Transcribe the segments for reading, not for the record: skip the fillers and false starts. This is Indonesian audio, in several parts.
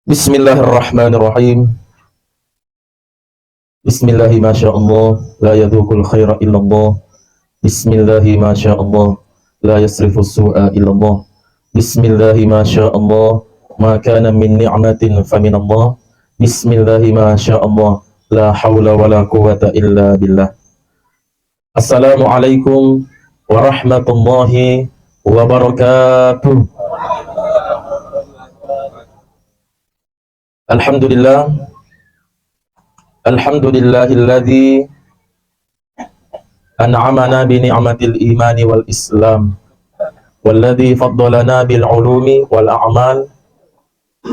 Bismillahirrahmanirrahim. Bismillahi masyaallah, la yadhukul khaira illallah. Bismillahi masyaallah, la yasrifus su'a illallah. Bismillahi masyaallah, ma kana min ni'matin faminallah. Bismillahi masyaallah, la haula wala quwwata illa billah. Assalamualaikum warahmatullahi wabarakatuh. Alhamdulillah. Alhamdulillahilladzi an'amana bi ni'matil imani wal islam walladzi faddalana bil ulumi wal a'mal.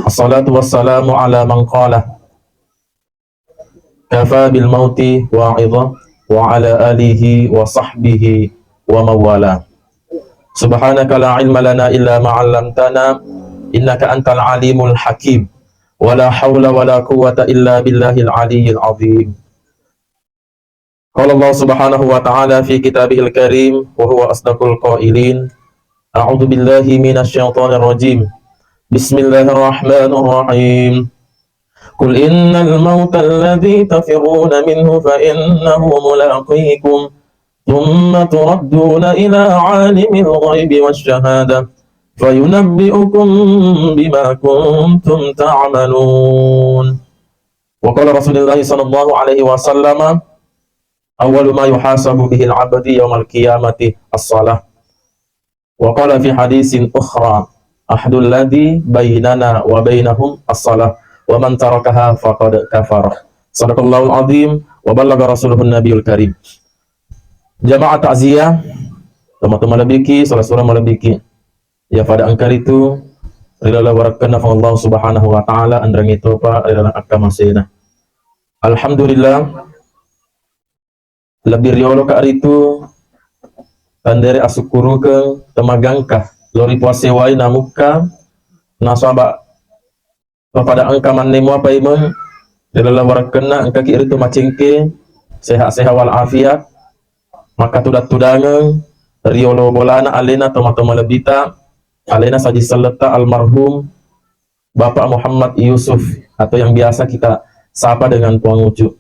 Assalatu wassalamu ala man qala kafa bil mauti wa'idha wa ala alihi wa sahbihi wa mawala. Subhanaka la ilma lana illa ma 'allamtana innaka antal alimul hakim. Wala haula wala quwwata illa billahil aliyyil azim. Qala Allah Subhanahu wa ta'ala fi kitabihil karim wa huwa asdaqul qailin. A'udzu billahi minasy syaithanir rajim. Bismillahirrahmanirrahim. Qul innal mauta alladzi tafirruna minhu fa innahu mulaqikum thumma turadduna ila 'alimil ghaibi wasy-syahadah fayunabbi'ukum bima kuntum ta'malun. Wa qala Rasulullah sallallahu alaihi wasallam, awwalu ma yuhasabu bihi al-'abdu yawmal qiyamati as-shalah. Wa qala fi hadisin ukhra, ahdul ladzi bainana wa bainahum as-shalah wa man tarakaha faqad kafara. Shadaqallahul azim wa ballagha rasuluhun nabiyul karim. Jamaah takziah, teman-teman lebiki, saudara-saudara malebiki. Ya pada angkar itu adalah warakana Allah Subhanahu wa ta'ala andrang itu pa adalah akamasena. Alhamdulillah lebih riolo ka itu tandere asukuru ke temagangka lori puasewai namuka nasaba pada angka manemu apa imeng adalah warakana angka kiri itu macengke sehat-sehat wal afiat maka tudat-tudangan riolo bolana alena teman-teman lebita alena saji saleta almarhum Bapak Muhammad Yusuf atau yang biasa kita sapa dengan Puang Ucu.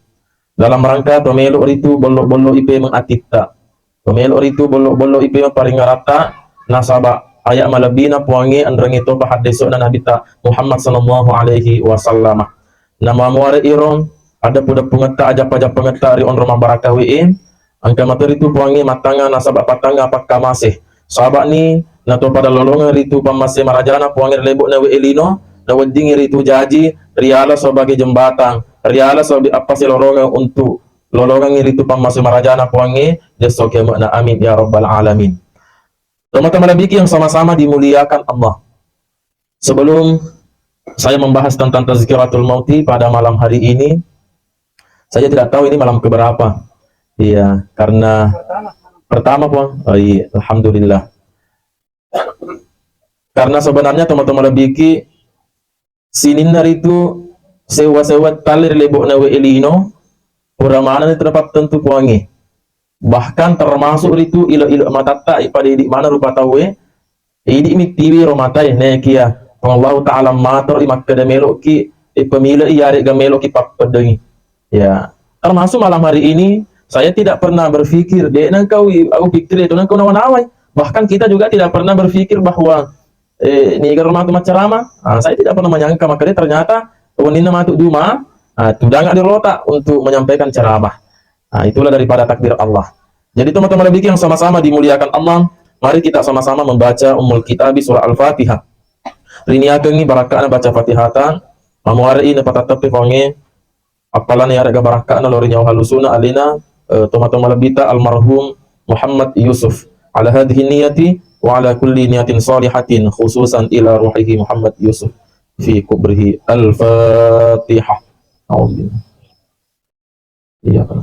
Dalam rangka pemelu itu bolo-bolo IP mengatita. Pemelu itu bolo-bolo IP paling rata nasaba ayak malabina puangi andrang itu pahat desok dan habita Muhammad sallallahu alaihi wasallam. Nama muare iron ada puda pengeta aja pajak pengeta ri on rumah barakah WE. Angka materi itu puangi matanga nasaba patanga apakah masih. Sahabat ni nato pada lolongan ritu pamase marajana puangir lebok na elino na wedding ritu jaji riala sebagai jembatan riala sebagai apa sih lolongan untuk lolongan ritu pamase marajana puangi desoke makna amin ya rabbal alamin. Teman-teman lebiki yang sama-sama dimuliakan Allah. Sebelum saya membahas tentang tazkiratul mauti pada malam hari ini, saya tidak tahu ini malam keberapa. Iya, karena pertama Puang. Oh iya, alhamdulillah. Karena sebenarnya teman-teman lebiki sininar itu sewa-sewa talir lebok na elino uramana ni terdapat tentu puangi. Bahkan termasuk itu ilo-ilo matata pada di mana rupa tawe idi mitiwi romatai ne kia Allah taala matur imak kadamelo ki pemila iya rek gamelo ki papedengi. Ya, termasuk malam hari ini saya tidak pernah berpikir dek nang kau aku pikir itu nang kau nawan-nawan. Bahkan kita juga tidak pernah berpikir bahwa ini rumah tu ceramah. Saya tidak pernah menyangka makanya ternyata wanita matuk duma tudang ada letak untuk menyampaikan ceramah. Itulah daripada takdir Allah. Jadi teman-teman lebih yang sama-sama dimuliakan Allah, mari kita sama-sama membaca Ummul Kitab surah Al-Fatihah. Riniakeun ni barakana baca Fatihatan, mamuari na patatapi pange apalan ya rega barakana lori nyawa halusuna alina teman-teman lebih ta almarhum Muhammad Yusuf. Ala hadhihi niyati wa ala kulli niyatin salihatin khususan ila ruhihi Muhammad Yusuf fi kubrihi. Al-Fatihah. A'udzubillah. Iya kan.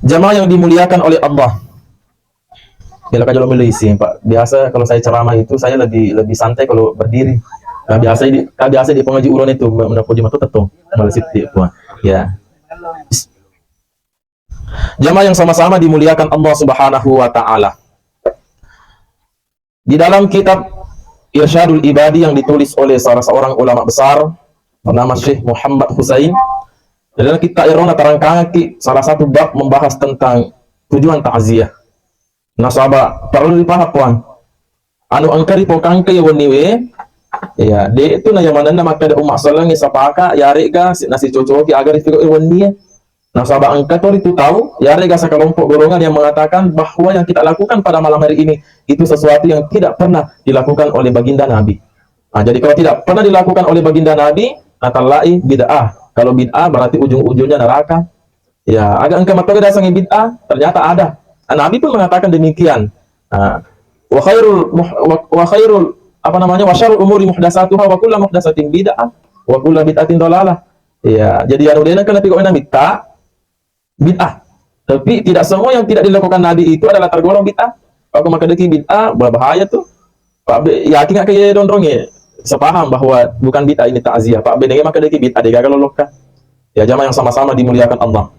Jamaah yang dimuliakan oleh Allah. Bila kajalo melisi, Pak. Biasa kalau saya ceramah itu saya lebih santai kalau berdiri. Biasa di pengaji ulun itu mendapat jemaah itu tetong. Malesit dia, ya. Jamaah yang sama-sama dimuliakan Allah Subhanahu wa ta'ala. Di dalam kitab Irsyadul Ibadi yang ditulis oleh salah seorang ulama besar bernama Syekh Muhammad Husain, dalam kitab Irona terangkan salah satu bab membahas tentang tujuan takziah. Nah sahabat, perlu dipaham puan. Anu angkari pokang ke waniwe, ya de itu na yang mana maka ada umat salang sapaka yari ga nasi cocoki agar ifiko waniwe. Nah sahabat angkat itu tahu, yari ga sekelompok golongan yang mengatakan bahwa yang kita lakukan pada malam hari ini itu sesuatu yang tidak pernah dilakukan oleh baginda Nabi. Nah, jadi kalau tidak pernah dilakukan oleh baginda Nabi, natalai bid'ah. Kalau bid'ah berarti ujung-ujungnya neraka. Ya, agak engkau mata dasarnya bid'ah, ternyata ada. Nabi pun mengatakan demikian. Wa khairul apa namanya? Wa syarrul umuri muhdatsatuha wa kullu muhdatsatin bid'ah wa kullu bid'atin dhalalah. Ya, jadi anu deuna kana pikoena bid'ah. Tapi tidak semua yang tidak dilakukan Nabi itu adalah tergolong bid'ah. Kalau maka deki bid'ah berbahaya tuh. Pak B, yakin nggak kayak dondrongnya? Sepaham bahwa bukan bid'ah ini takziah. Pak B, maka deki bid'ah dia kalau lokah. Ya jamaah yang sama-sama dimuliakan Allah.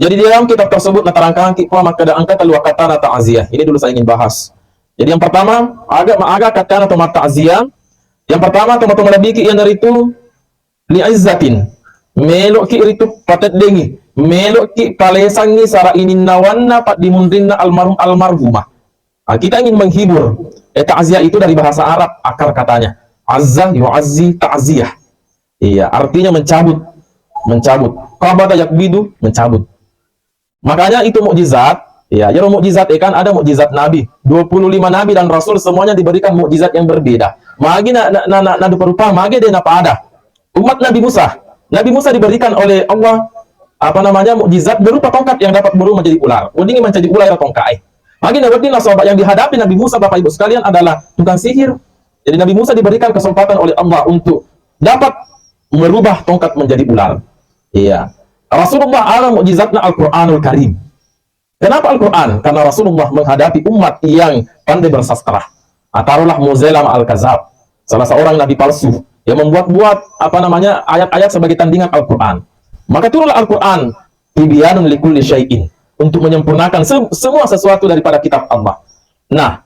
Jadi di dalam kitab tersebut natarangkan kita maka ada angka wa kata ta'ziyah. Ini dulu saya ingin bahas. Jadi yang pertama agak kata atau ta'ziyah. Yang pertama teman-teman lebih yang dari itu li'izzatin. Melok ki itu patet dengi. Melok ki palesangi sara ini nawanna pat dimundrinna almarhumah. Nah, kita ingin menghibur. Ta'ziyah itu dari bahasa Arab akar katanya. Azza yu'azzi ta'ziyah. Iya, artinya mencabut. Qabada yakbidu, mencabut. Makanya itu mukjizat. Ya, jadi mukjizat kan ada mukjizat Nabi. 25 Nabi dan Rasul semuanya diberikan mukjizat yang berbeda. Magi na rupa magi dia napa ada. Umat Nabi Musa. Nabi Musa diberikan oleh Allah apa namanya mukjizat berupa tongkat yang dapat berubah menjadi ular. Udingi menjadi ular atau tongkai. Magi nawadina sahabat yang dihadapi Nabi Musa Bapak Ibu sekalian adalah tukang sihir. Jadi Nabi Musa diberikan kesempatan oleh Allah untuk dapat merubah tongkat menjadi ular. Iya. Rasulullah ala mukjizatna Al-Qur'anul Karim. Kenapa Al-Qur'an? Karena Rasulullah menghadapi umat yang pandai bersastra. Taruhlah Muzailam Al-Kazab, salah seorang nabi palsu yang membuat-buat apa namanya ayat-ayat sebagai tandingan Al-Qur'an. Maka turunlah Al-Qur'an tibyanun likulli syai'in untuk menyempurnakan semua sesuatu daripada kitab Allah. Nah,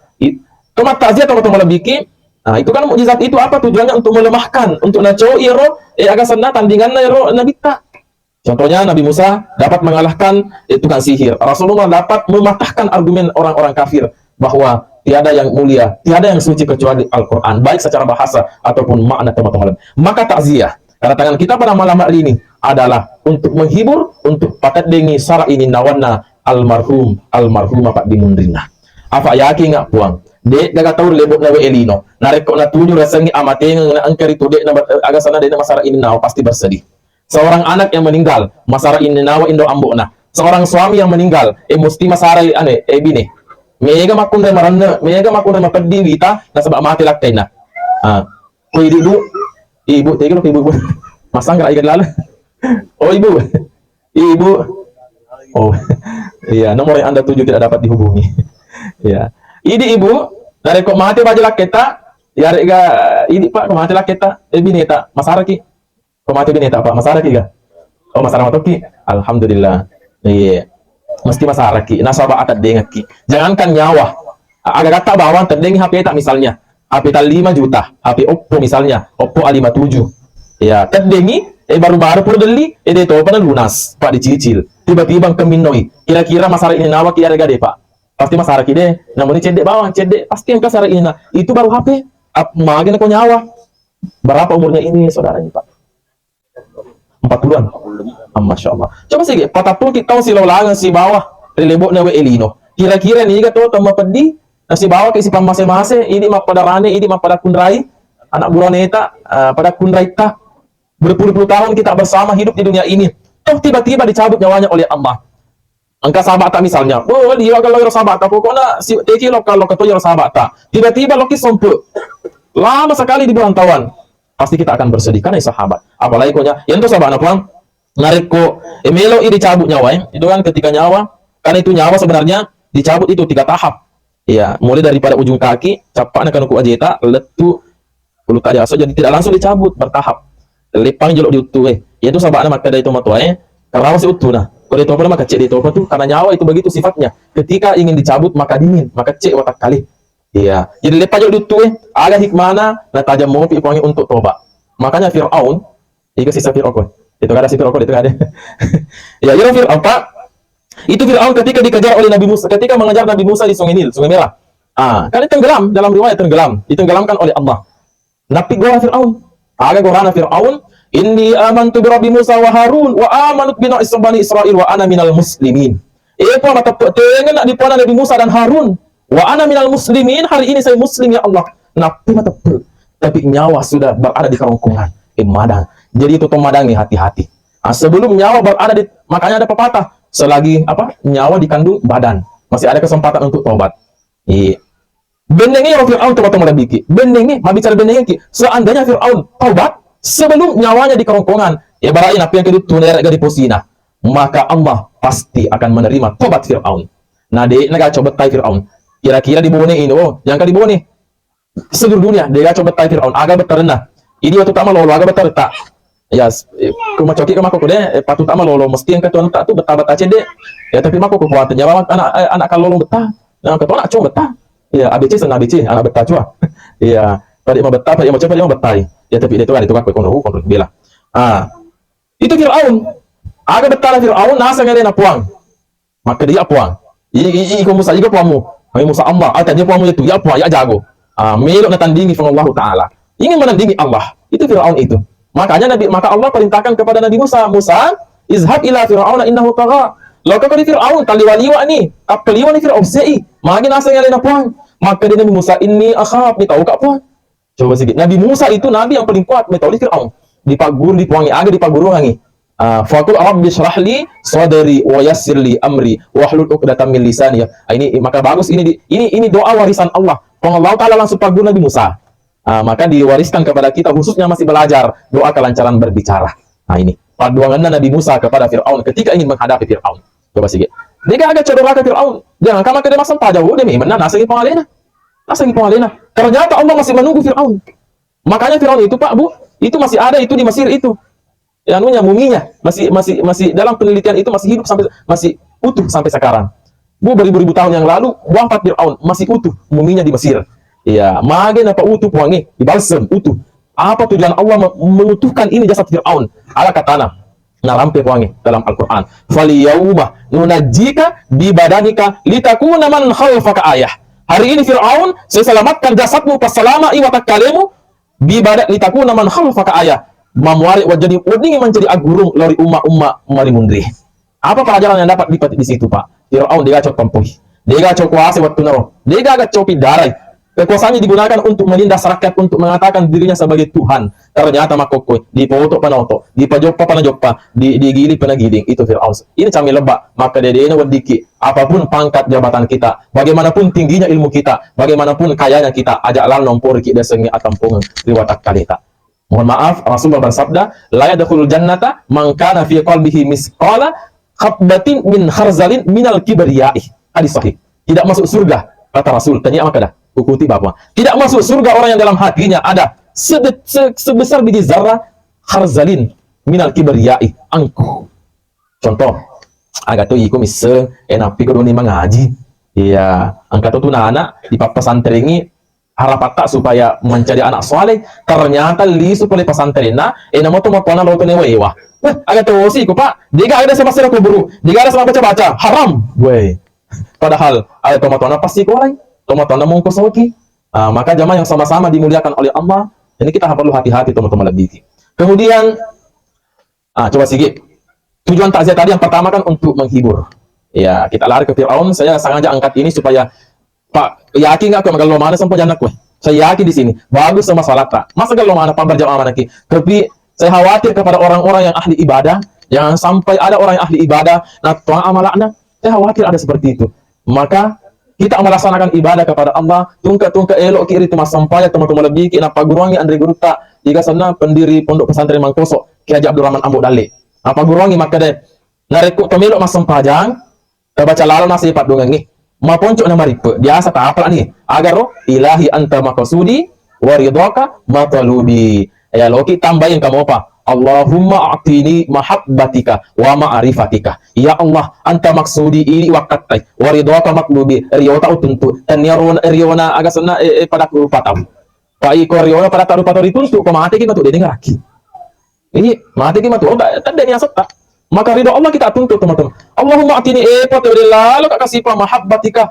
tomat ta'ziyah teman-teman lebih nah, itu kan mukjizat itu apa tujuannya untuk melemahkan, untuk naco iro agak sana tandingannya iro nabi tak. Contohnya Nabi Musa dapat mengalahkan tukang sihir. Rasulullah dapat mematahkan argumen orang-orang kafir bahwa tiada yang mulia, tiada yang suci kecuali Al-Qur'an, baik secara bahasa ataupun makna teman-teman. Maka takziah, karena tangan kita pada malam hari ini adalah untuk menghibur, untuk pakat dengi sara ini nawana almarhum Pak Dimundrina. Apa yakin nggak puang? Dek gak tahu lebok nawe elino. Narekok na tujuh rasangi amateng na angker itu dek na agak sana dek na masara ini nawa pasti bersedih. Seorang anak yang meninggal, masara ini nawa indo ambokna. Seorang suami yang meninggal, musti masara ane bine. Mega makun maranda, mega makun mapedi wita na sabak mati laktaina. Ko ibu tegelo ibu. Masang ra ikan lala. Oh ibu. Ibu. Oh. Iya, nomor yang Anda tuju tidak dapat dihubungi. Iya. Ini ibu, dari kok mati baju laketa, ya rega ini Pak, kok mati laketa, bineta, masara ki. Kok mati bineta Pak, masara ki ga? Oh, masara matoki. Alhamdulillah. Iya. Mesti masara ki. Nasabah atat dengak ki. Jangankan nyawa. Agak kata bawang terdengi HP tak misalnya. HP tak 5 juta, HP Oppo misalnya, Oppo A57. Ya, terdengi baru-baru pun beli, itu apa lunas, Pak dicicil. Tiba-tiba keminoi. Kira-kira masara ini nawa ki harga deh, Pak. Pasti masara ki deh. Namun cedek bawang, cedek pasti yang kasar ini. Itu baru HP. Magen aku nyawa. Berapa umurnya ini saudara ini, Pak? 40-an. Masya Allah. Coba sih, patapun kita tahu si lolangan si bawah relebok nawe elino. Kira-kira nih tuh tambah pedih. Si bawah ke si pamase-mase, ini mah pada rane, ini mah pada kundrai. Anak buroneta pada kundrai tak. Berpuluh-puluh tahun kita bersama hidup di dunia ini. Toh tiba-tiba dicabut nyawanya oleh Allah. Angka sahabat tak misalnya, oh dia kalau sahabat tak, pokoknya si teki kalau ketua sahabat tak, tiba-tiba loki sompuk, lama sekali di berantauan, pasti kita akan bersedih karena sahabat. Apalagi konya, yang itu sahabat apa? Narik ko, emelo ini dicabut nyawa, itu kan ketika nyawa, karena itu nyawa sebenarnya dicabut itu 3 tahap, ya, mulai daripada ujung kaki, capak nak ku ajeta, letu, ulu tadi aso, jadi tidak langsung dicabut bertahap, lepang jelok diutuh, itu sahabat maka dari itu matuai, karena masih utuh nah. Kalau itu apa maka cek itu apa tuh karena nyawa itu begitu sifatnya. Ketika ingin dicabut maka dingin, maka cek watak kali. Iya, jadi lepas jauh itu ada hikmahna na tajam mau pipangi untuk tobat. Makanya Firaun, itu sisa Firaun. Itu ada si Firaun itu ada. Ya, jadi Firaun apa? Itu Firaun ketika dikejar oleh Nabi Musa, ketika mengejar Nabi Musa di Sungai Nil, Sungai Merah. Kan tenggelam dalam riwayat tenggelam, ditenggelamkan oleh Allah. Nabi gua Firaun, aga gorana Firaun, inni amantu bi Rabbi Musa wa Harun wa amanut bi Bani Israil wa ana minal muslimin. Apa mata tengen nak dipana Nabi Musa dan Harun. Wa ana minal muslimin, hari ini saya muslim ya Allah. Nabi mata tapi nyawa sudah berada di kerongkongan. Madang. Jadi itu pemadang nih hati-hati. Sebelum nyawa berada di, makanya ada pepatah, selagi apa nyawa dikandung badan, masih ada kesempatan untuk tobat. Iya. Bendengnya Fir'aun tobat biki. Bendengnya, mau bicara bendengnya ki. Seandainya Fir'aun tobat sebelum nyawanya di kerongkongan, ya barain apa yang kedua tuner di posina, maka Allah pasti akan menerima tobat Fir'aun. Nah, dia nak coba tai Fir'aun. Kira-kira di bawah ini, oh, yang di bawah nih seluruh dunia dia coba tai Fir'aun agak beterna. Ini waktu tak lolo agak beter tak. Ya, kuma coki kama koko deh, patut tak lolo mesti yang ketuan tak tu betah cede. Ya tapi mako kekuatannya anak kalau lolo betah. Nah, ketuan nak coba betah. Ya, ABC sana ABC, anak betah cua. Ya, pada mau betah, pada mau coba dia mau betah. Ya tapi dia tu ada tu kan kontrol bila. Itu Fir'aun. Agak betah Fir'aun nasa ngade na puang. Maka dia puang. Ini kamu saja puamu. Kami Musa Allah, dia puamu itu ya puang, ya jago. Melok na tandingi dengan Allah Ta'ala. Ingin menandingi Allah. Itu Fir'aun itu. Maka Allah perintahkan kepada Nabi Musa, Musa, izhab ila Fir'aun innahu tagha. Lalu kau di Fir'aun, taliwaliwa ni, kapeliwa ni Fir'aun sei, magi nasa yang lain puang. Maka dia Nabi Musa, ini akhab, ni tahu kak puang. Coba sedikit. Nabi Musa itu Nabi yang paling kuat, ni tahu di Fir'aun. Dipagur, dipuangi, agak dipaguru ngangi. Faqul rabbi shrah li sadri wa yassir li amri wahlul 'uqdatam min lisani. Ini maka bagus ini doa warisan Allah. Allah Ta'ala langsung pagur Nabi Musa. Maka diwariskan kepada kita khususnya masih belajar doa kelancaran berbicara. Ini paduangan Nabi Musa kepada Fir'aun ketika ingin menghadapi Fir'aun. Coba sikit. Dia agak cedera ke Fir'aun. Jangan kama ke dia masam jauh dia memang nasagi pangalena. Nasagi pangalena. Ternyata Allah masih menunggu Fir'aun. Makanya Fir'aun itu Pak Bu, itu masih ada itu di Mesir itu. Anunya muminya masih dalam penelitian itu masih hidup sampai masih utuh sampai sekarang. Bu beribu-ribu tahun yang lalu wafat Fir'aun masih utuh muminya di Mesir. Iya, magen apa utuh puangi di balsem utuh. Apa tujuan Allah mengutuhkan ini jasad Fir'aun? Ala katana narampe puangi dalam Al-Qur'an. Falyauma nunajjika bi badanika litakuna man khalfaka ayah. Hari ini Fir'aun saya selamatkan jasadmu pas selama iwata kalemu bi badak litakuna man khalfaka ayah. Mamuari wajadi uding menjadi agurung lori umma mari mundri. Apa pelajaran yang dapat dipetik di situ, Pak? Fir'aun dia gacok tempuh. Dia gacok kuasa waktu naro. Dia gacok pidarai. Kekuasaannya digunakan untuk menindas rakyat, untuk mengatakan dirinya sebagai Tuhan. Ternyata makokoi, di poto panoto, di pajoppa panajoppa, di gili panagiling. Itu Fir'aun. Ini kami lebak. Maka dia wadiki. Apapun pangkat jabatan kita, bagaimanapun tingginya ilmu kita, bagaimanapun kayanya kita, ajak lal nompor kita sengi atampungan riwatak kalita. Mohon maaf, Rasulullah bersabda, la yadkhulul jannata man kana fi qalbihi misqala khabbatin min kharzalin minal kibriyai. Hadis sahih. Tidak masuk surga kata Rasul. Tanya apa dah? Ukuti Bapak. Tidak masuk surga orang yang dalam hatinya ada sebesar biji zarah kharzalin minal kibriyai. Angkuh. Contoh, agak tu iku mise enapi kudu ni mengaji. Iya, angkat tu anak di pesantren ini harapata supaya mencari anak soleh, ternyata lisu oleh pesantren na namo tu mapona lo tu newa agak tuh sih Pak dia gak ada sama sekali buru dia gak ada sama baca haram gue padahal ada tomatona pasti kau lain tomatona mau kosoki maka jamaah yang sama-sama dimuliakan oleh Allah ini kita perlu hati-hati teman-teman lebih kemudian coba sikit tujuan takziah tadi yang pertama kan untuk menghibur ya kita lari ke Fir'aun saya sengaja angkat ini supaya Pak, yakin nggak kau kalau mana sampai janak kue? Saya yakin di sini bagus sama salat tak. Masa kalau mana pak berjamaah mana ki? Tapi saya khawatir kepada orang-orang yang ahli ibadah, jangan sampai ada orang yang ahli ibadah, nah tuang amalakna. Saya khawatir ada seperti itu. Maka kita melaksanakan ibadah kepada Allah, tungka elok kiri itu mas sampai teman-teman lebih kina paguruangi Andre Guru tak. Jika sana pendiri pondok pesantren Mangkoso, Ki Haji Abdul Rahman Ambo Dale. Apa guruangi maka deh narekuk kemelok mas sampajang, baca lalu nasi pat dongengi. Ma poncok nama ripe biasa tak apa nih agar roh ilahi anta makasudi waridhaka matalubi ya loki tambahin kamu apa Allahumma a'tini mahabbatika wa ma'rifatika. Ya Allah, anta maksudi ini wakatai wa ridwaka maklubi riyota utuntu dan riona agasana pada kurupataw. Pai ko riona pada taru-taru ituntu ko mati ki matu dengar lagi. Ini mati ki matu tanda yang sota. Maka ridho Allah kita tuntut teman-teman. Allahumma a'tini lalu kasih mahabbatika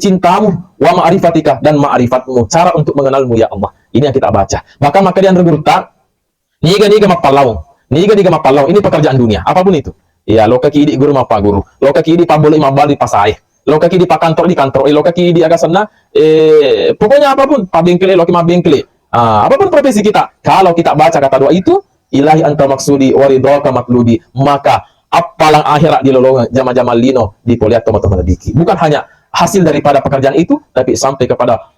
cintamu wa ma'rifatika dan ma'rifatmu, cara untuk mengenalmu ya Allah. Ini yang kita baca. Maka kalian regurta niga mapalaw. Niga mapalaw. Ini pekerjaan dunia. Apapun itu. Ya, lo kaki di guru mapa guru. Lo kaki di pabole mabal di pasai. Lo kaki di pakantor di kantor. Lo kaki di agasana pokoknya apapun, pabengkele lo mabengkele. Apapun profesi kita. Kalau kita baca kata doa itu, ilahi anta maksudi wa ridhaka matludi, maka apalang akhirat di lolongan jama-jama lino di poliat teman-teman diki. Bukan hanya hasil daripada pekerjaan itu, tapi sampai kepada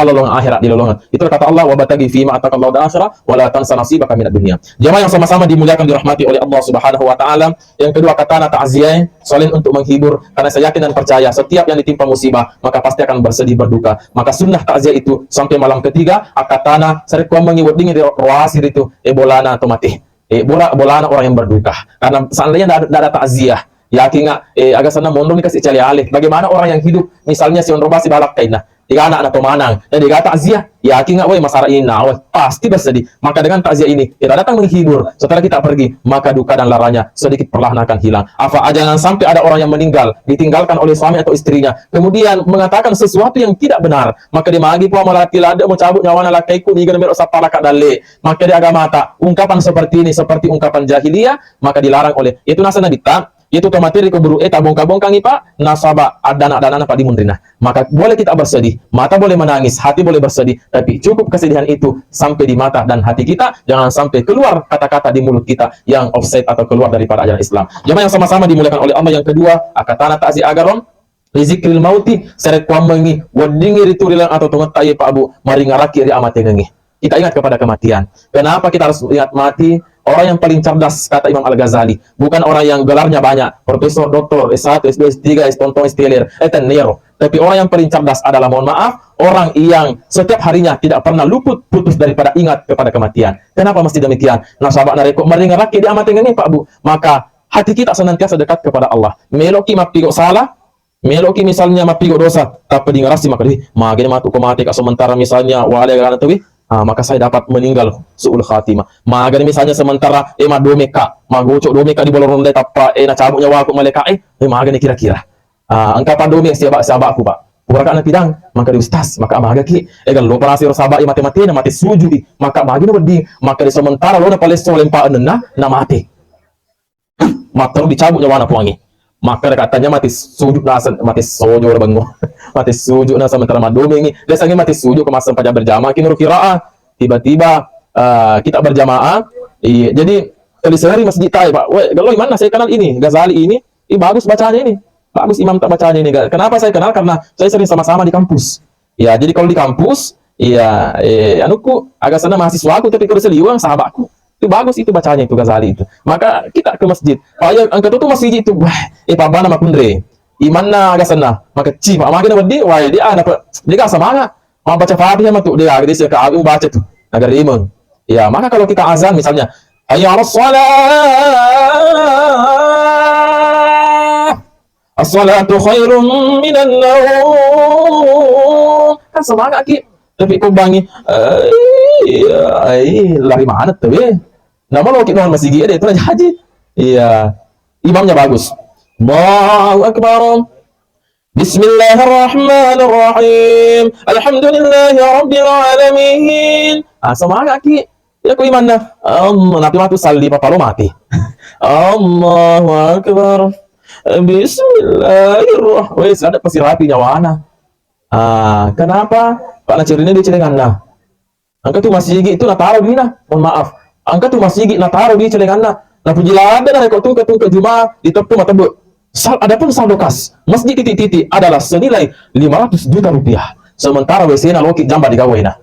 lolongan akhirat di lolongan. Itu kata Allah, wa batagi fima atakallahu da'asyara wa la tansa nasibaka minad dunya. Jamaah yang sama-sama dimuliakan dirahmati oleh Allah Subhanahu wa taala. Yang kedua kata ta'ziyah, selain untuk menghibur, karena saya yakin dan percaya setiap yang ditimpa musibah maka pasti akan bersedih berduka. Maka sunnah ta'ziyah itu sampai malam ketiga akatana sare ko mengiwat dingin di roasir itu bolana atau mati. Bolana orang yang berduka. Karena seandainya tidak ada ta'ziyah, yakin nggak agak sana mondong dikasih cali alih. Bagaimana orang yang hidup misalnya si onrobasi balak kaina tiga anak atau manang dan dia takziah, yakin nggak woi masalah ini pasti bersedih. Maka dengan takziah ini kita datang menghibur, setelah kita pergi maka duka dan laranya sedikit perlahan akan hilang. Jangan sampai ada orang yang meninggal ditinggalkan oleh suami atau istrinya kemudian mengatakan sesuatu yang tidak benar, maka dia magi puang malaki lada mau cabut nyawa lakaiku ni gambar sapala kadale. Maka di agama tak ungkapan seperti ini seperti ungkapan jahiliyah, maka dilarang oleh itu nasa nabita. Itu materi keburu tabong-kabong Pak nasaba adana Pak dimundrina. Maka boleh kita bersedih, mata boleh menangis, hati boleh bersedih, tapi cukup kesedihan itu sampai di mata dan hati kita, jangan sampai keluar kata-kata di mulut kita yang offset atau keluar daripada ajaran Islam. Jemaah yang sama-sama dimuliakan oleh Allah. Yang kedua, akatana ta'zi agaron rizikril mauti seret kuamengi wadingi riturilang atau tungetai Pak Abu maringaraki ri amatengengi. Kita ingat kepada kematian. Kenapa kita harus ingat mati? Orang yang paling cerdas, kata Imam Al-Ghazali, bukan orang yang gelarnya banyak, profesor, doktor, S1, S2, S3, S-Tonton, S-Teler, S-Nero. Tapi orang yang paling cerdas adalah, mohon maaf, orang yang setiap harinya tidak pernah luput putus daripada ingat kepada kematian. Kenapa mesti demikian? Nah, sahabat nareko meringaraki di amat ini Pak Bu. Maka hati kita senantiasa dekat kepada Allah. Meloki mapigo salah, meloki misalnya mapigo dosa, tapi dengarasi maka di magini matu mati sementara misalnya wale kana tuwi. Maka saya dapat meninggal suul khatimah. Magani misalnya sementara domeka, magocok domeka di bolong ronde tapa na cabuk nyawa aku maleka magani kira-kira. Angkapan domek siapa aku Pak. Pura kana pidang maka di ustaz maka magaki egal lo parasi ro sabak mati-mati na mati sujudi maka magini wedi maka di sementara lo na palesto lempa na mati. Maka dicabuk nyawa na puangi. Maka katanya mati sujud nasan mati sojo bango mati sujud na sementara madome ini desanya mati sujud ke masa pada berjamaah kinur kiraah tiba-tiba kita berjamaah jadi kali sehari masjid tay Pak kalau mana saya kenal ini Ghazali ini bagus bacanya ini bagus imam tak bacanya ini. Kenapa saya kenal? Karena saya sering sama-sama di kampus ya. Jadi kalau di kampus ya anuku agak sana mahasiswa aku tapi kalau seliwang sahabatku itu bagus itu bacanya itu Ghazali itu. Maka kita ke masjid. Angkat itu masjid itu. Pabana makundre. Imanna agak sana. Maka Pak makin wedi dia dia semangat. Mau baca Fatihah matu dia agak dia aku baca tuh. Agar iman. Ya, maka kalau kita azan misalnya, hayya 'alas shalah. As-salatu khairum minan naum. Kan semangat ki. Tapi kau bangi lari mana tuh nama lo kita masih gede itu aja haji. Iya, imamnya bagus. Allahu Akbar. Bismillahirrahmanirrahim. Alhamdulillahirabbil alamin. Semangat ki. Ya ku imanna. Nanti matu salli papa lo mati. Allahu Akbar. Bismillahirrahmanirrahim. Wes ada pasti rapi nyawana. Kenapa? Pak cirinya di celenganna. Angka tuh masih gigi itu nataro dina. Mohon maaf. Angka tuh masih gigi nataro di celenganna. Nah pujilada na rekod tuh ke Jumat di tepu mata bu. Adapun saldo kas masjid titik-titik adalah senilai 500 juta rupiah. Sementara WC-na loki jamba di gawena.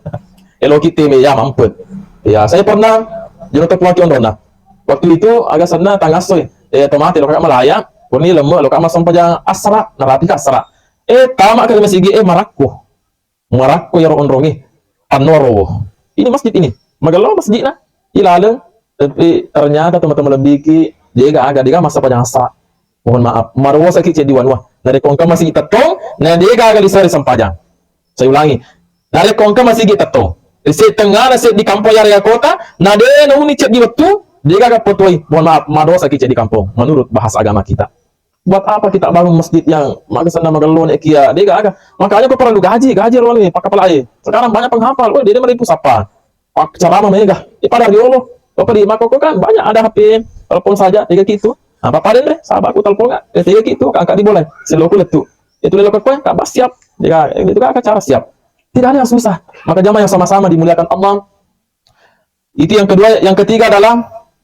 Loki teme ya mampet. Ya saya pernah jadi terkuaki ondona. Waktu itu agak sana tangasoy. Tomate lo kakak malaya. Kuni lemu lo kakak masam paja asra. Narapi asra. Tamak ke masjid gigi Marako ya ondrongi. Panoro. Ini masjid ini. Magalaw masjid na. Ilalang. Tapi ternyata teman-teman lebih dia agak dia masa panjang. Mohon maaf, marwo sakit cediwan wah. Dari kongka masih kita tong, nah dia agak disari sampajang. Saya ulangi, dari kongka masih kita tong. Di tengah nasi di kampung area kota, nah dia nuni cek di waktu, dia agak potoi. Mohon maaf, marwo sakit di kampung. Menurut bahasa agama kita. Buat apa kita bangun masjid yang magasana magalon kia? Dia agak makanya kau perlu gaji loh nih, pakai pelai. Sekarang banyak penghafal, oh dia menipu siapa? Pak ceramah mega, pada diolo. Bapak di Makoko kan banyak ada HP, telepon saja, tiga gitu. Nah, Bapak deh, sahabatku telepon nggak? Tiga gitu, kakak diboleh. Seloku letu. Itu lelok kue, kak siap. Jika itu kakak cara siap. Tidak ada yang susah. Maka jamaah yang sama-sama dimuliakan Allah. Itu yang kedua, yang ketiga adalah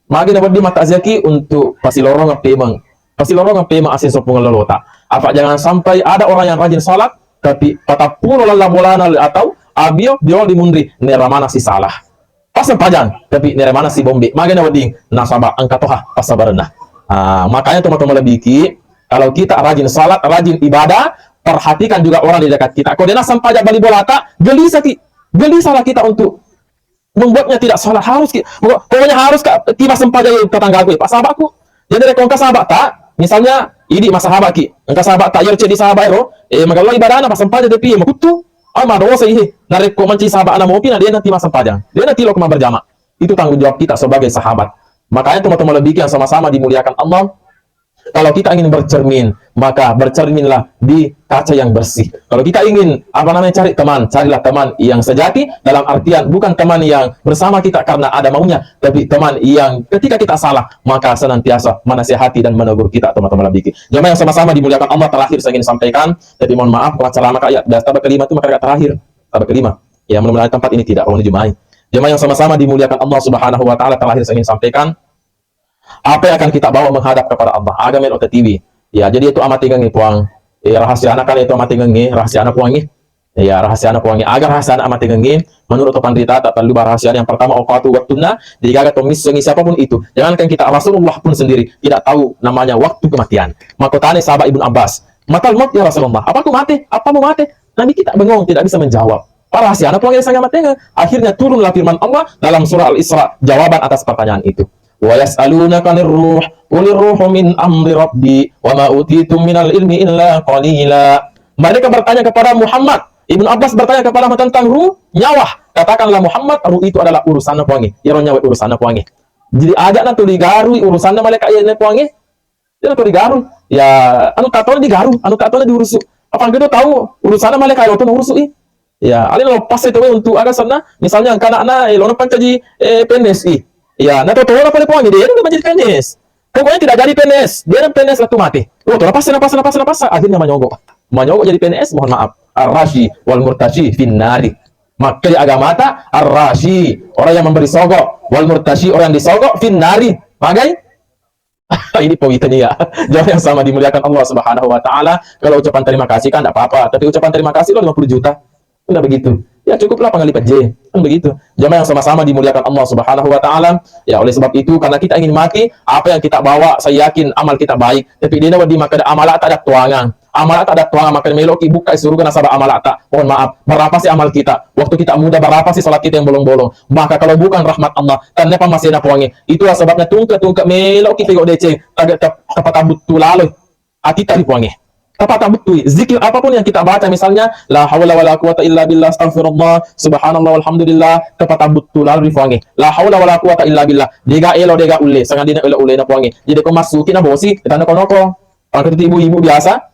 magi dapat di mata zaki untuk pasilorong pemeng. Pasilorong pemeng asin sopung lelota. Apa jangan sampai ada orang yang rajin salat tapi patah puluh lala bolana atau abio dia dimundri neramana si salah. Pas panjang, tapi neramana si bombe. Magi dapat ding nasabah angkat toha pasabarna. Makanya teman-teman lebih kalau kita rajin salat, rajin ibadah, perhatikan juga orang di dekat kita. Kalau dia sampai balik bolata, gelisahlah kita untuk membuatnya tidak salat. Pokoknya harus tiba sampai tetangga gue, pak sahabatku. Jadi rekongka sahabat tak, misalnya ini masa sahabat ki, engkau sahabat tak, yer cedi sahabat ro, magalau ibadah apa sampai jadi piye, makutu. Mado saya ini, nareko manci sahabat anak mungkin dia nanti masa panjang, dia nanti lo kemana berjamaah. Itu tanggung jawab kita sebagai sahabat. Makanya teman-teman lebih yang sama-sama dimuliakan Allah. Kalau kita ingin bercermin, maka bercerminlah di kaca yang bersih. Kalau kita ingin cari teman, carilah teman yang sejati, dalam artian bukan teman yang bersama kita karena ada maunya, tapi teman yang ketika kita salah, maka senantiasa menasihati dan menegur kita, teman-teman lebih. Jemaah yang sama-sama dimuliakan Allah, terakhir saya ingin sampaikan, tapi mohon maaf kalau ceramah kayak tabak kelima itu maka terakhir, tabak kelima. Ya, mudah-mudahan tempat ini tidak orang Jumaah. Jemaah yang sama-sama dimuliakan Allah Subhanahu wa taala, terakhir saya ingin sampaikan apa yang akan kita bawa menghadap kepada Allah agama itu TV. Ya, jadi itu amat tinggi puang. Ya, rahasia anak kan itu amat tinggi, rahasia anak puangi. Ya, rahasia anak puangi. Agar rahasia anak amat tinggi, menurut pandita tak perlu rahasia yang pertama waktu dijaga tomis siapapun itu. Jangankan kita Rasulullah pun sendiri tidak tahu namanya waktu kematian. Maka tanya sahabat Ibnu Abbas, "Matal maut ya Rasulullah? Apa aku mati? Apa mau mati?" Nabi kita bengong, tidak bisa menjawab. Para rahasia anak puangi sangat mati. Akhirnya turunlah firman Allah dalam surah Al-Isra jawaban atas pertanyaan itu. Wa yas'alunaka 'anir ruh qulir ruhu min amri rabbi wa ma utitum minal ilmi illa qalila. Mereka bertanya kepada Muhammad, Ibnu Abbas bertanya kepada tentang ruh, nyawa. Katakanlah Muhammad, ruh itu adalah urusan puangi. Ya nyawa urusan puangi. Jadi ada nanti digarui urusan mereka ya puangi. Dia nanti digaru. Ya anu katone digaru, anu katone diurusu. Apa gitu tahu urusan mereka itu urusui. Ya, alin lepas itu untuk ada sana, misalnya anak-anak lono pancaji PNS. Ya, nah tuh apa puangi dia udah menjadi PNS. Pokoknya tidak jadi PNS, dia PNS waktu mati. Tuh lepas, akhirnya menyogok jadi PNS. Mohon maaf, ar-rashi wal murtashi finnari. Maka di agama ta ar-rashi orang yang memberi sogok, wal murtashi orang yang disogok finnari. Magai ini poinnya ya. Jawab yang sama dimuliakan Allah Subhanahu wa taala. Kalau ucapan terima kasih kan tidak apa-apa, tapi ucapan terima kasih lo 50 juta. Enggak begitu. Ya cukuplah pengalipat J. Kan begitu. Jamaah yang sama-sama dimuliakan Allah Subhanahu wa taala. Ya oleh sebab itu karena kita ingin mati, apa yang kita bawa saya yakin amal kita baik. Tapi dia di maka amalat ada tuangan. Amalat ada tuangan maka meloki buka surga nasabah amalat. Mohon maaf, berapa sih amal kita? Waktu kita muda berapa sih salat kita yang bolong-bolong? Maka kalau bukan rahmat Allah, tanpa masih ada puangi. Itulah sebabnya tungke meloki pego DC, tepat abut lalu. Atita dipuangi. Tepat betul. Zikir apapun yang kita baca misalnya la haula wala quwata illa billah astaghfirullah subhanallah walhamdulillah tepat betul lalu difuangi. La haula wala quwata illa billah. Dega ule sangat dina ule na puangi. Jadi kau masukin na bosi kita na konoko. Kalau kita ibu-ibu biasa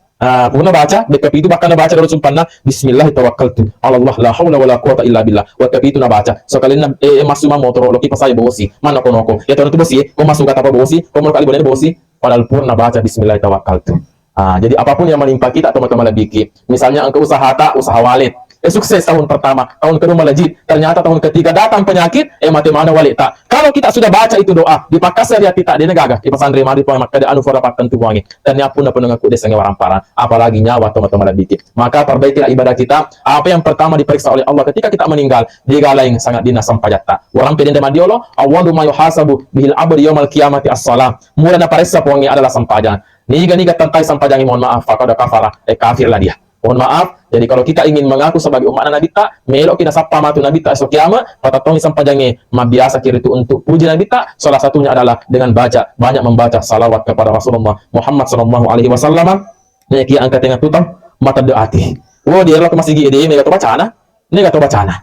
puna baca backup itu bahkan baca dari sumpanna bismillah tawakkaltu ala Allah la haula wala quwata illa billah. Waktu itu na baca. So kalian masuk motor loki pasai bosi. Mana konoko. Ya tuh bosi, kau masuk kata bosi, kau mau kali boleh bosi padahal pun na baca bismillah tawakkaltu. Jadi apapun yang menimpa kita teman-teman lebih. Misalnya engkau usaha walid, sukses tahun pertama, tahun kedua melejit, ternyata tahun ketiga datang penyakit, mati mana walid tak. Kalau kita sudah baca itu doa, dipakai seriat kita dia negara, di pesantren mari puang maka anu dapatkan tubuhangi, dan ya pun dapat mengaku desa orang parah, apalagi nyawa teman-teman lebih. Maka perbaikilah ibadah kita. Apa yang pertama diperiksa oleh Allah ketika kita meninggal, dia lain sangat dinas sampajata. Orang peden demadiolo, awalu ma yuhasabu bihil abdi yaumil qiyamati as-salam. Mula na paresa puangi adalah sampajan. Niga tantai sampajangi mohon maaf, fakada kafara, kafirlah dia. Mohon maaf, jadi kalau kita ingin mengaku sebagai umat Nabi tak, melok kita sapa matu Nabi tak esok kiamat, patatongi sampajange, biasa kiri itu untuk puji Nabi tak, salah satunya adalah dengan banyak membaca salawat kepada Rasulullah Muhammad sallallahu alaihi wasallam. Nih kia angkat tengah tutang mata doati. Oh dia lo ke masjid dia mega to bacana. Ini gak to bacana.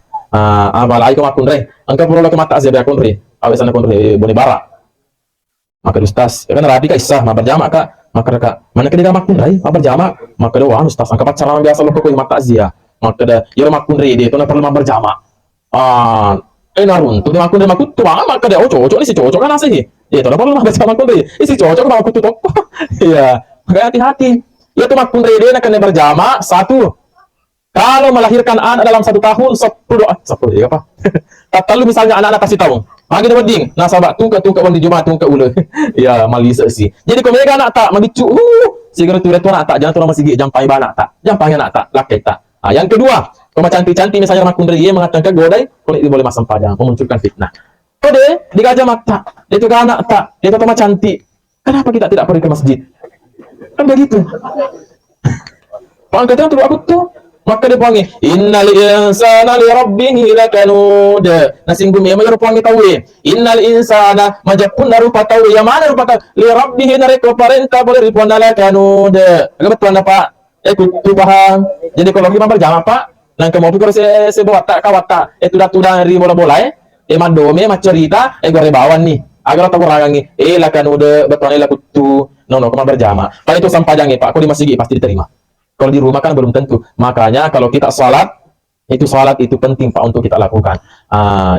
Abalai ko makun re. Angka puro lo ke mata azab akun re. Awe sana kun re bone bara. Maka ustaz, kan rapi ka isah ma berjamaah ka. Maka ka mana kediga makun re, ma berjamaah. Maka do anu ustaz angka pacara biasa lo ko mata azia. Maka da yoro makun re dia to na perlu ma berjamaah. Narun tu makun re makun tu maka da cocok ni si cocok kan asih. Dia to na perlu ma berjamaah makun re. Si cocok ma makun tu tok. Iya, maka hati-hati. Yaitu makun re dia akan berjamaah satu. Kalau melahirkan anak dalam 1 tahun 10 ya apa? Kalau misalnya anak-anak kasih tahu, lagi dapat ding, nasabak tungka di Jumat tungka ule. Ya malisa sih. Jadi kalau mereka anak tak magicu, segera tu anak tak jangan tu masih jampai anak tak. Jampai anak tak, lakai tak. Yang kedua, kalau cantik-cantik misalnya makun dia mengatakan godai, kalau boleh masam padang, memunculkan fitnah. Kode digajah mata, dia juga anak tak, dia pertama cantik. Kenapa kita tidak pergi ke masjid? Kan begitu. Pangkatnya tuh aku tuh. Maka dia panggil innal insana li rabbih lakanud. Nah singgung ya mayor panggil tahu innal insana majapun rupa tahu ya mana rupa tahu li rabbih nareko parenta boleh ripon lakanud. Agak betul Pak? Kutu paham. Jadi kalau kita berjamaah Pak, nang kemo pikir se bawa tak kawat tak tudah dari bola-bola mandome macerita gore bawan nih. Agar tak kurangi lakanud betul lakutu. No kemana berjamaah. Pak itu sampajange Pak, kau di masjid pasti diterima. Kalau di rumah kan belum tentu. Makanya kalau kita sholat itu penting Pak untuk kita lakukan.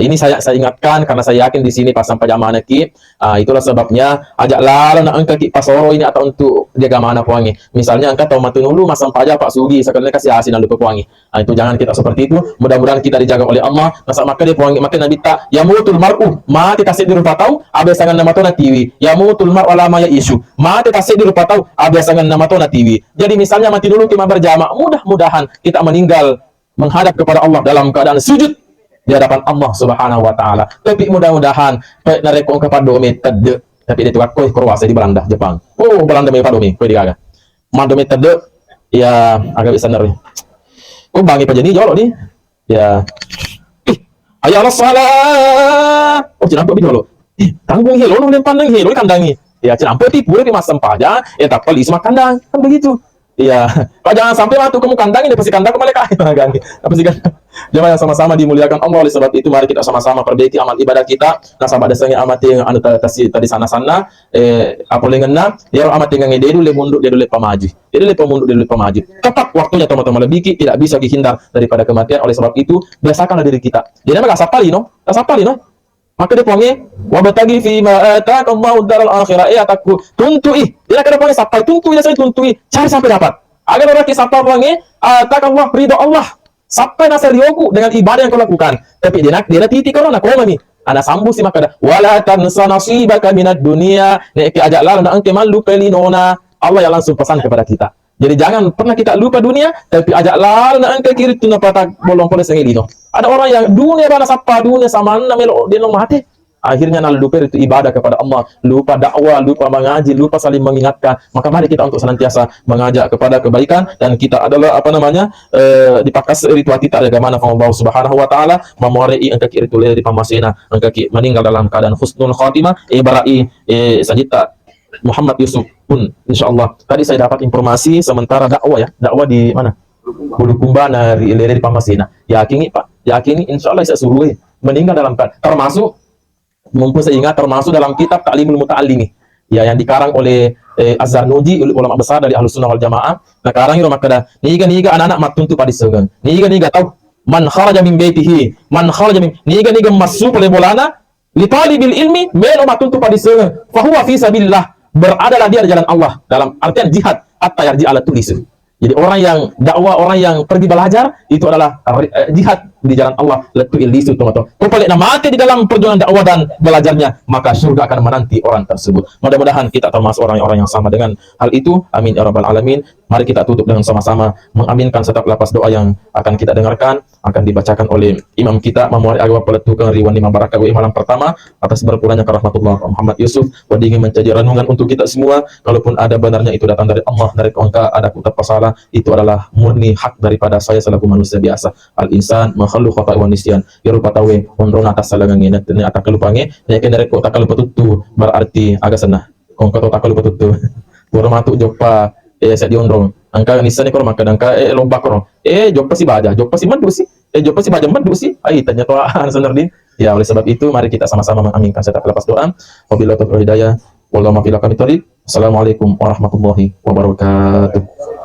Ini saya ingatkan karena saya yakin di sini pas sampai jamaah neki. Itulah sebabnya ajak lalu nak angka pas pasoro ini atau untuk jaga mana puangi. Misalnya angka tahu matu dulu masam paja Pak Sugi sekalian kasih asin lalu puangi. Itu jangan kita seperti itu. Mudah-mudahan kita dijaga oleh Allah. Masa maka dia puangi makin Nabi tak ya mutul mar'u mati tasik di rupa tahu abesangan nama tona tiwi. Ya mutul mar'u lama ya isu mati tasik di rupa tahu abesangan nama tona tiwi. Jadi misalnya mati dulu kita berjamaah, mudah-mudahan kita meninggal menghadap kepada Allah dalam keadaan sujud di hadapan Allah Subhanahu wa taala. Tapi mudah-mudahan narekong kepada domi tede. Tapi dia tukar koi Kroasia di Belanda, Jepang. Belanda me padomi koi digaga. Mandomi tede ya agak bisa nari. Bangi pajani jolo nih. Ya. Ayo salah. Cinampo bidolo. Tanggung helo nu pandang helo kandangi. Ya cinampo tipu di masam paja, tak polis mak kandang. Kan begitu. Iya, Pak jangan sampai waktu kamu kandang ini pasti kandang ke mereka ganti. Apa sih kan? Jemaah yang sama-sama dimuliakan Allah. Oleh sebab itu mari kita sama-sama perbaiki amal ibadah kita. Nasabah dasarnya amat yang anu tadi sana-sana apa lenganna dia amat yang dia dulu mundur dia dulu pamaju. Dia dulu mundur dia dulu pamaju. Tepat waktunya teman-teman lebih tidak bisa dihindar daripada kematian. Oleh sebab itu biasakanlah diri kita. Jadi memang sapali no? Sapali no? Maka dia panggil wabatagi fi ma ataqallahu daral akhirah ataku tuntui. Dia kada panggil sampai tuntui saya tuntui cari sampai dapat. Agar orang kita sampai panggil ataqallahu ridho Allah. Sampai nasar dioku dengan ibadah yang kau lakukan. Tapi dia titik kalau nak kau ni. Ada sambung si maka wala tansa nasibaka minad dunia. Nek ajak lalu nak angke malu pelinona. Allah yang langsung pesan kepada kita. Jadi jangan pernah kita lupa dunia, tapi ajak lalu nak angke kiri tu nak patak bolong boleh sengilino. Ada orang yang dunia balas apa dunia sama namelo dia long mati. Akhirnya nak lupa itu ibadah kepada Allah, lupa dakwah, lupa mengaji, lupa saling mengingatkan. Maka mari kita untuk senantiasa mengajak kepada kebaikan dan kita adalah dipakas ritual kita bagaimana Allah Subhanahu wa taala memori angka kiri tu dari pamasina angka meninggal dalam keadaan husnul khatimah barai sajita Muhammad Yusuf pun insyaallah. Tadi saya dapat informasi sementara dakwah di mana? Bulukumba dari pamasina. Yakini Pak, yakini insyaallah saya suruh meninggal dalam keadaan termasuk mumpun saya ingat termasuk dalam kitab Ta'limul Muta'allimi ya yang dikarang oleh Az-Zarnuji ulama besar dari Ahlus Sunnah wal Jamaah. Nah karang hiro makada niga anak-anak matuntu pada segan niga tahu man kharaja min baitihi man kharaja min niga masuk oleh bolana li talibil ilmi men matuntu pada segan fa huwa fi sabilillah beradalah dia di jalan Allah dalam artian jihad hatta yarji ala tulis. Jadi orang yang dakwah, orang yang pergi belajar itu adalah jihad di jalan Allah letu ilisu tomato. Kepalik na mati di dalam perjuangan dakwah dan belajarnya, maka surga akan menanti orang tersebut. Mudah-mudahan kita termasuk orang-orang yang sama dengan hal itu. Amin ya rabbal alamin. Mari kita tutup dengan sama-sama mengaminkan setiap lapas doa yang akan kita dengarkan, akan dibacakan oleh imam kita Mamuari Agwa Peletukan Riwan Lima Baraka malam pertama atas berpulangnya ke rahmatullah Muhammad Yusuf. Wadingin menjadi renungan untuk kita semua. Kalaupun ada benarnya itu datang dari Allah, dari engkau ada kutab pasalah, itu adalah murni hak daripada saya selaku manusia biasa. Al-insan makhluk khata wa nisyan. Ya rupa tawe onron atas salangan ini atas kelupange. Yakin dari kota kalau betutu berarti agak senah. Kong kota kalau betutu. Pura matuk jopa saya diondrong. Angka nisan ni korang makan angka lomba korang. Jopa si baja, jopa si madu sih. Jopa si baja madu sih. Tanya tuaan senerdin. Ya oleh sebab itu mari kita sama-sama mengaminkan setiap lepas doa. Wabillahi taufiq wal hidayah. Wallahu ma fi kami tariq. Assalamualaikum warahmatullahi wabarakatuh.